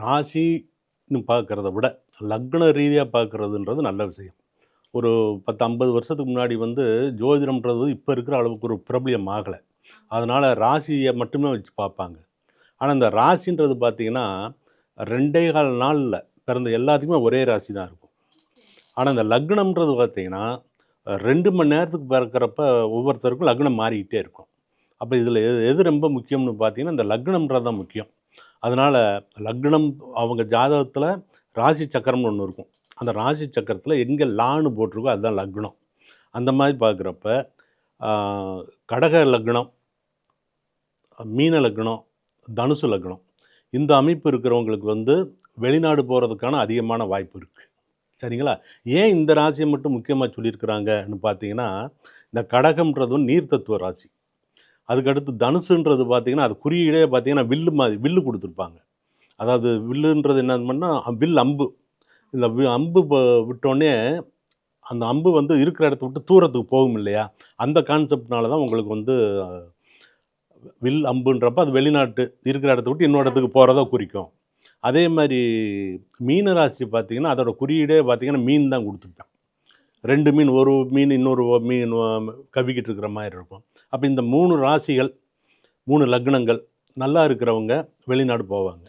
ராசின்னு பார்க்கறத விட, லக்ன ரீதியா பார்க்கறதுன்றது நல்ல விஷயம். ஒரு 10, 50 வருஷத்துக்கு முன்னாடி வந்து ஜோதிடம்ன்றது இப்ப இருக்கிற அளவுக்கு ஒரு பிரபலியம் ஆகல. அதனால ராசிய மட்டுமே வச்சு பார்ப்பாங்க. ஆனா, இந்த ராசின்றது பார்த்தீங்கன்னா, 2 1/4 நாள்ல பிறந்த எல்லாத்துக்குமே ஒரே ராசி தான் இருக்கும். ஆனா, இந்த லக்னம்ன்றது பார்த்தீங்கன்னா, 2 மணி நேரத்துக்கு பிறக்கிறப்ப ஒவ்வொருத்தருக்கும் லக்னம் மாறிக்கிட்டே இருக்கும். அப்ப இதில எது எது ரொம்ப முக்கியம்னு பார்த்தீங்கன்னா, இந்த லக்னம்ன்றது தான் முக்கியம். அதனால லக்னம் அவங்க ஜாதகத்தில ராசி சக்கரம்னு ஒண்ணு இருக்கும். அந்த ராசி சக்கரத்தில எங்க லான்னு போட்டிருக்கோ அதுதான் லக்னம். அந்த மாரி பார்க்குறப்ப, ஆ கடக லக்னம், மீன லக்னம், தனுசு லக்னம். இந்த அமைப்பு இருக்கிறவங்களுக்கு வந்து வெளிநாடு போறதுக்கான அதிகமான வாய்ப்பு இருக்கு. சரிங்களா? ஏன் இந்த ராசிய மட்டும் முக்கியமா சொல்லியிருக்கிறாங்கன்னு பார்த்தீங்கன்னா, இந்த கடகம்ன்றது வந்து நீர் தத்துவ ராசி. அதுக்கடுத்து தனுசுன்றது பார்த்தீங்கன்னா, அது குறியீடே பார்த்தீங்கன்னா, வில்லு மாரி வில்லு குடுத்துருப்பாங்க. அதாவது வில்லுன்றது என்னன்னா, வில் அம்பு. இந்த அம்பு விட்டோனே, அந்த அம்பு வந்து இருக்கிற இடத்த விட்டு தூரத்துக்கு போகும் இல்லையா? அந்த கான்செப்ட்னால தான் உங்களுக்கு வந்து வில் அம்புன்றப்ப அது வெளிநாட்டு இருக்கிற இடத்த விட்டு இன்னொரு இடத்துக்கு போறத குறிக்கும். அதே மாரி மீன ராசி பார்த்தீங்கன்னா, அதோட குறியீடே பார்த்தீங்கன்னா, மீன் தான் குடுத்துருப்பான். 2 மீன், ஒரு மீன் இன்னொரு மீன் கவ்விக்கிட்டு இருக்கிற மாரி இருக்கும். அப்ப இந்த 3 ராசிகள், 3 லக்னங்கள் நல்லா இருக்கிறவங்க வெளிநாடு போவாங்க.